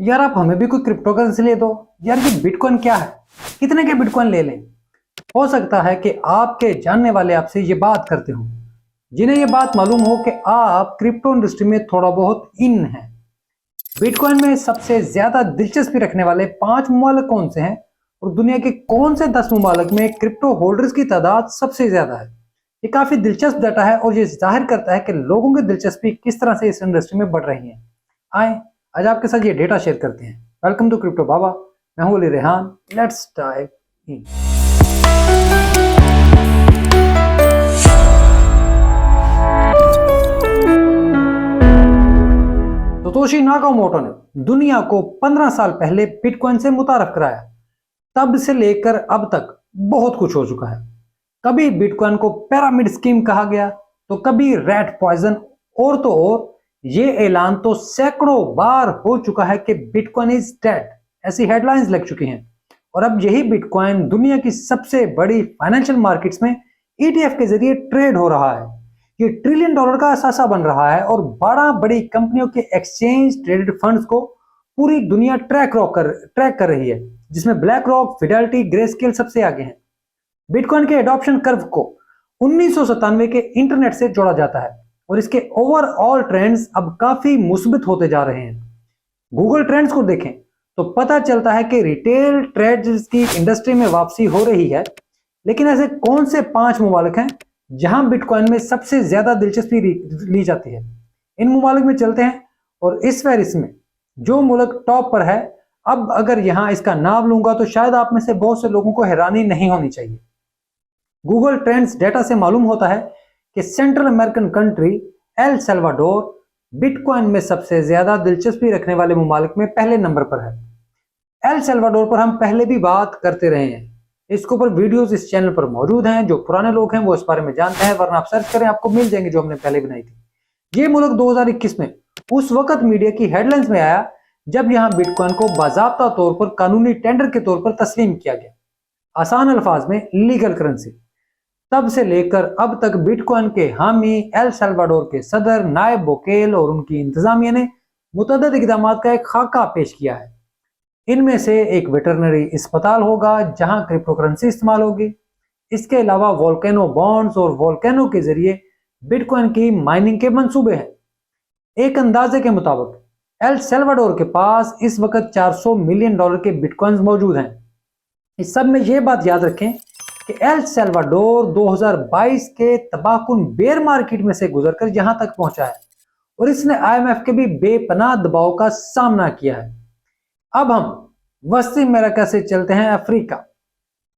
यार आप हमें भी कोई क्रिप्टो करेंसी ले दो। यार ये बिटकॉइन क्या है, कितने के बिटकॉइन ले लें। हो सकता है कि आपके जानने वाले आपसे ये बात करते हो, जिन्हें ये बात मालूम हो कि आप क्रिप्टो इंडस्ट्री में थोड़ा बहुत इन है। बिटकॉइन में सबसे ज्यादा दिलचस्पी रखने वाले 5 ममालिक कौन से हैं और दुनिया के कौन से 10 ममालिक में क्रिप्टो होल्डर्स की तादाद सबसे ज्यादा है। ये काफी दिलचस्प डाटा है और ये जाहिर करता है कि लोगों की दिलचस्पी किस तरह से इस इंडस्ट्री में बढ़ रही है। आए आज आपके साथ ये डेटा शेयर करते हैं। वेलकम टू क्रिप्टो बाबा, मैं हूं Ali Rehan. Let's dive in. Satoshi Nakamoto ने दुनिया को 15 साल पहले बिटकॉइन से मुतारफ कराया। तब से लेकर अब तक बहुत कुछ हो चुका है। कभी बिटकॉइन को पिरामिड स्कीम कहा गया, तो कभी रैट पॉइजन, और तो और ये ऐलान तो सैकड़ों बार हो चुका है कि बिटकॉइन इज डेड, ऐसी हेडलाइंस लग चुकी हैं। और अब यही बिटकॉइन दुनिया की सबसे बड़ी फाइनेंशियल मार्केट्स में ईटीएफ के जरिए ट्रेड हो रहा है। ये $1 ट्रिलियन का असासा बन रहा है और बड़ी कंपनियों के एक्सचेंज ट्रेडेड फंड्स को पूरी दुनिया ट्रैक कर रही है, जिसमें ब्लैक रॉक, फिडेलिटी, ग्रेस्केल सबसे आगे हैं। बिटकॉइन के एडॉप्शन कर्व को 1997 के इंटरनेट से जोड़ा जाता है और इसके ओवरऑल ट्रेंड्स अब काफी मुस्बित होते जा रहे हैं। गूगल ट्रेंड्स को देखें तो पता चलता है कि रिटेल ट्रेड्स की इंडस्ट्री में वापसी हो रही है। लेकिन ऐसे कौन से 5 ममालिक हैं जहां बिटकॉइन में सबसे ज्यादा दिलचस्पी ली जाती है? इन ममालिक में चलते हैं और इस फहरिस्त में जो मुल्क टॉप पर है, अब अगर यहां इसका नाम लूंगा तो शायद आप में से बहुत से लोगों को हैरानी नहीं होनी चाहिए। गूगल ट्रेंड्स डेटा से मालूम होता है कि central American country El Salvador bitcoin में सबसे ज्यादा दिलचस्पी रखने वाले ममालिक में पहले नंबर पर है। एल सल्वाडोर पर हम पहले भी बात करते रहे हैं। इसके ऊपर वीडियोस इस चैनल पर मौजूद हैं। जो पुराने लोग हैं वो इस बारे में जानते हैं, वरना आप सर्च करें आपको मिल जाएंगे जो हमने पहले बनाई थी। ये मुल्क 2021 में उस वक्त मीडिया की हेडलाइंस में आया जब यहां बिटकॉइन को बाजाब्ता तौर पर कानूनी टेंडर के तौर पर तस्लीम किया गया, आसान अल्फाज में लीगल करेंसी। तब से लेकर अब तक बिटकॉइन के हामी एल सल्वाडोर के सदर, नायब वकील और उनकी इंतजामिया ने मुतअद्दिद इक़दामात का एक खाका पेश किया है। इनमें से एक वेटरनरी अस्पताल होगा जहां क्रिप्टो करेंसी इस्तेमाल होगी। इसके अलावा वोल्केनो बॉन्ड्स और वोल्केनो के जरिए बिटकॉइन की माइनिंग के मंसूबे हैं। एक अंदाजे के मुताबिक एल सल्वाडोर के पास इस वक्त $400 मिलियन के बिटकॉइंस मौजूद हैं। इस सब में यह बात याद रखें कि एल सल्वाडोर 2022 के तबाहकुन बेयर मार्केट में से गुजरकर यहां तक पहुंचा है और इसने आईएमएफ के भी बेपनाह दबाव का सामना किया है। अब हम वस्ती अमेरिका से चलते हैं अफ्रीका।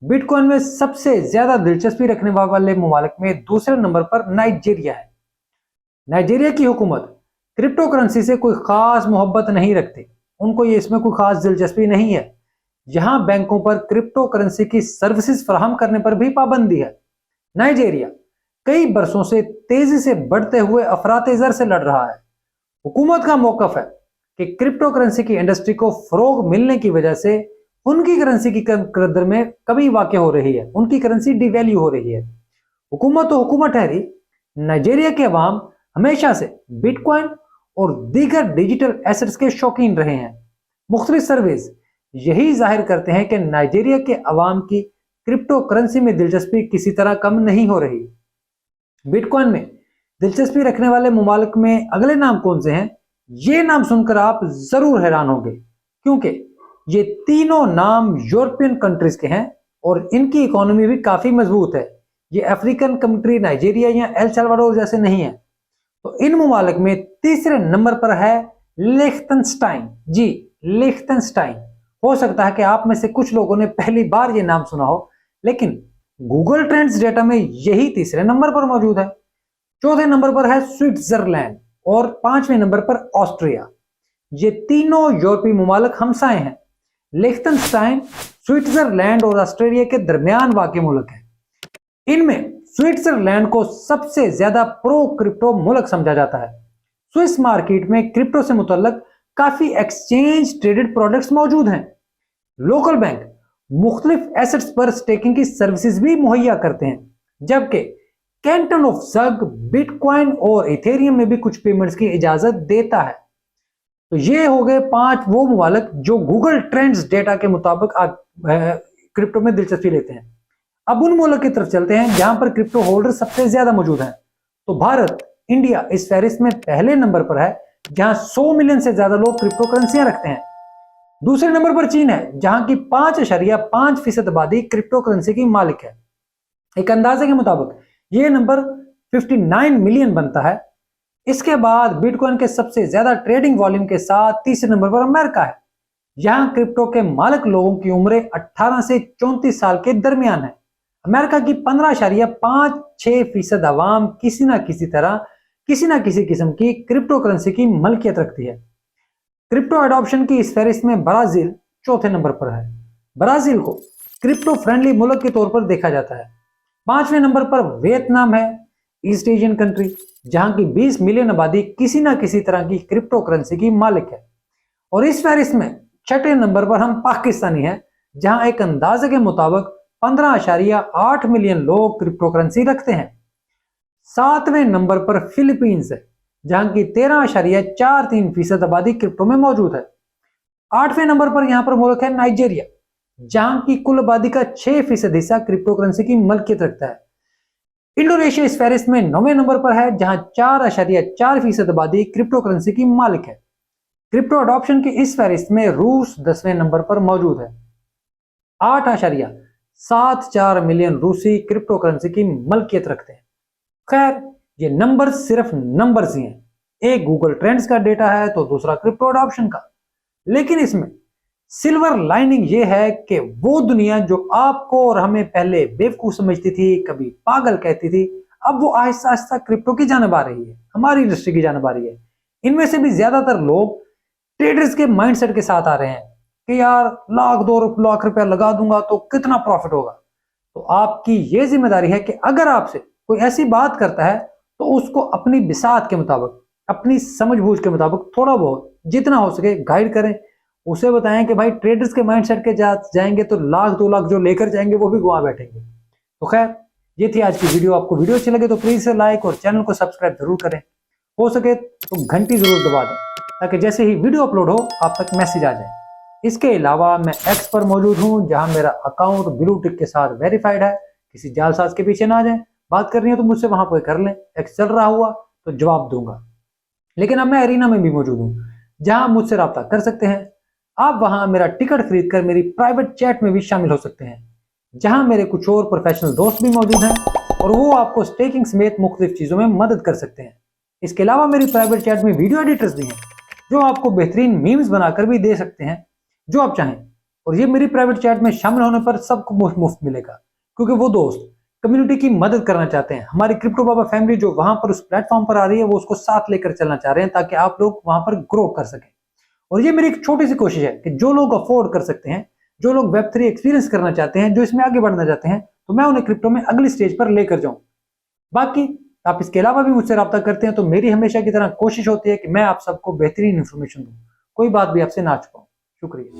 बिटकॉइन में सबसे ज्यादा दिलचस्पी रखने वाले ममालिक में दूसरे नंबर पर नाइजीरिया है। नाइजीरिया की हुकूमत क्रिप्टो करेंसी से कोई खास मोहब्बत नहीं रखती, उनको ये इसमें कोई खास दिलचस्पी नहीं है। यहां बैंकों पर क्रिप्टो करेंसी की सर्विसेज फराहम करने पर भी पाबंदी है। नाइजीरिया कई बरसों से तेजी से बढ़ते हुए अफरात-ए-ज़र से लड़ रहा है। हुकूमत का मौकफ है कि क्रिप्टो करेंसी की इंडस्ट्री को फरोग मिलने की वजह से उनकी करेंसी की कदर में कमी वाक़ हो रही है, उनकी करेंसी डिवैल्यू हो रही है। हुकूमत तो हुकूमत ठहरी, नाइजीरिया के अवाम हमेशा से बिटकॉइन और दीगर डिजिटल एसेट्स के शौकीन रहे हैं। मुख्तलिफ सर्वेज यही जाहिर करते हैं कि नाइजीरिया के अवाम की क्रिप्टो करेंसी में दिलचस्पी किसी तरह कम नहीं हो रही। बिटकॉइन में दिलचस्पी रखने वाले ममालिक में अगले नाम कौन से हैं? ये नाम सुनकर आप जरूर हैरान होंगे, क्योंकि ये तीनों नाम यूरोपियन कंट्रीज के हैं और इनकी इकोनॉमी भी काफी मजबूत है। ये अफ्रीकन कंट्री नाइजीरिया या एल सल्वाडोर जैसे नहीं है। तो इन ममालिक में तीसरे नंबर पर है लिechtenstein। जी, लिechtenstein। हो सकता है कि आप में से कुछ लोगों ने पहली बार ये नाम सुना हो, लेकिन गूगल ट्रेंड्स डेटा में यही तीसरे नंबर पर मौजूद है। चौथे नंबर पर है स्विट्जरलैंड और 5वें नंबर पर ऑस्ट्रिया। ये तीनों यूरोपीय ममालिक हमसाए हैं। लिechtenstein स्विट्जरलैंड और ऑस्ट्रेलिया के दरमियान वाक़ मुल्क है। इनमें स्विट्जरलैंड को सबसे ज्यादा प्रो क्रिप्टो मुल्क समझा जाता है। स्विस मार्केट में क्रिप्टो से मुतल्लक काफी एक्सचेंज ट्रेडेड प्रोडक्ट्स मौजूद हैं। लोकल बैंक मुख्तलिफ एसेट्स पर स्टेकिंग की सर्विसेज भी मुहैया करते हैं, जबकि कैंटन ऑफ जग बिटकॉइन और इथेरियम में भी कुछ पेमेंट्स की इजाजत देता है। तो ये हो गए 5 वो ममालिक जो गूगल ट्रेंड्स डेटा के मुताबिक क्रिप्टो में दिलचस्पी लेते हैं। अब उन मुल्क की तरफ चलते हैं जहां पर क्रिप्टो होल्डर सबसे ज्यादा मौजूद हैं। तो भारत, इंडिया इस फहरिस्त में पहले नंबर पर है, जहां 100 मिलियन से ज्यादा लोग क्रिप्टो करेंसियां रखते हैं। दूसरे नंबर पर चीन है, जहां की 5.5% आबादी क्रिप्टो करेंसी की मालिक है। एक अंदाजे के मुताबिक यह नंबर 59 मिलियन बनता है। इसके बाद बिटकॉइन के सबसे ज्यादा ट्रेडिंग वॉल्यूम के साथ तीसरे नंबर पर अमेरिका है। यहां क्रिप्टो के मालिक लोगों की उम्र 18 से 34 साल के दरमियान है। अमेरिका की 15.56% आवाम किसी ना किसी तरह, किसी ना किसी किस्म की क्रिप्टो करेंसी की मलकियत रखती है। क्रिप्टो एडॉप्शन की इस फहरिस्त में ब्राजील चौथे नंबर पर है। ब्राजील को क्रिप्टो फ्रेंडली मुल्क के तौर पर देखा जाता है। 5वें नंबर पर वियतनाम है, ईस्ट एशियन कंट्री, जहां की 20 मिलियन आबादी किसी ना किसी तरह की क्रिप्टो करेंसी की मालिक है। और इस फहरिस्त में 6ठे नंबर पर हम पाकिस्तानी हैं, जहां एक अंदाजे के मुताबिक 15.8 मिलियन लोग क्रिप्टो करेंसी रखते हैं। 7वें नंबर पर फिलीपींस है, जहां की 13.43% आबादी क्रिप्टो में मौजूद है। 8वें नंबर पर यहां पर मुल्क है नाइजीरिया, जहां की कुल आबादी का 6% हिस्सा क्रिप्टो करेंसी की मलकियत रखता है। इंडोनेशिया इस फहरिस्त में 9वें नंबर पर है, जहां 4.4% आबादी क्रिप्टो करेंसी की मालिक है। क्रिप्टो अडॉप्शन की इस फहरिस्त में रूस 10वें नंबर पर मौजूद है। 8.74 मिलियन रूसी क्रिप्टो करेंसी की मलकियत रखते हैं। खैर, ये नंबर सिर्फ नंबर्स ही हैं। एक गूगल ट्रेंड्स का डेटा है तो दूसरा क्रिप्टो अडॉप्शन का। लेकिन इसमें सिल्वर लाइनिंग ये है कि वो दुनिया जो आपको और हमें पहले बेवकूफ समझती थी, कभी पागल कहती थी, अब वो आहिस्ता आहिस्ता क्रिप्टो की जानिब आ रही है, हमारी इंडस्ट्री की जानिब आ रही है। इनमें से भी ज्यादातर लोग ट्रेडर्स के माइंडसेट के साथ आ रहे हैं कि यार लाख रुपया लगा दूंगा तो कितना प्रॉफिट होगा। तो आपकी ये जिम्मेदारी है कि अगर आपसे कोई ऐसी बात करता है तो उसको अपनी बिसात के मुताबिक, अपनी समझबूझ के मुताबिक थोड़ा बहुत जितना हो सके गाइड करें। उसे बताएं कि भाई ट्रेडर्स के माइंडसेट के जाएंगे तो 1,00,000-2,00,000 जो लेकर जाएंगे वो भी गुआ बैठेंगे। तो खैर, ये थी आज की वीडियो। आपको वीडियो अच्छी लगे तो प्लीज से लाइक और चैनल को सब्सक्राइब जरूर करें। हो सके तो घंटी जरूर दबा दें ताकि जैसे ही वीडियो अपलोड हो आप तक मैसेज आ जाए। इसके अलावा मैं एक्स पर मौजूद हूं, जहां मेरा अकाउंट ब्लू टिक के साथ वेरीफाइड है। किसी जालसाज के पीछे ना आ जाए। बात करनी है तो मुझसे वहां पर कर लें, एक्स चल रहा हुआ तो जवाब दूंगा। लेकिन अब मैं एरिना में भी मौजूद हूं, जहां मुझसे रब्ता कर सकते हैं। आप वहां मेरा टिकट खरीद कर मेरी प्राइवेट चैट में भी शामिल हो सकते हैं, जहां मेरे कुछ और प्रोफेशनल दोस्त भी मौजूद हैं और वो आपको स्टेकिंग समेत मुख्तलिफ चीजों में मदद कर सकते हैं। इसके अलावा मेरी प्राइवेट चैट में वीडियो एडिटर्स भी हैं, जो आपको बेहतरीन मीम्स बनाकर भी दे सकते हैं जो आप चाहें। और ये मेरी प्राइवेट चैट में शामिल होने पर सबको मुफ्त मिलेगा, क्योंकि वो दोस्त कम्युनिटी की मदद करना चाहते हैं। हमारी क्रिप्टो बाबा फैमिली जो वहां पर उस प्लेटफॉर्म पर आ रही है, वो उसको साथ लेकर चलना चाह रहे हैं ताकि आप लोग वहां पर ग्रो कर सकें। और ये मेरी एक छोटी सी कोशिश है कि जो लोग अफोर्ड कर सकते हैं, जो लोग Web3 एक्सपीरियंस करना चाहते हैं, जो इसमें आगे बढ़ना चाहते हैं, तो मैं उन्हें क्रिप्टो में अगली स्टेज पर लेकर जाऊं। बाकी आप इसके अलावा भी मुझसे रब्ता करते हैं तो मेरी हमेशा की तरह कोशिश होती है कि मैं आप सबको बेहतरीन इंफॉर्मेशन दूं, कोई बात भी आपसे ना छुपाऊं। शुक्रिया।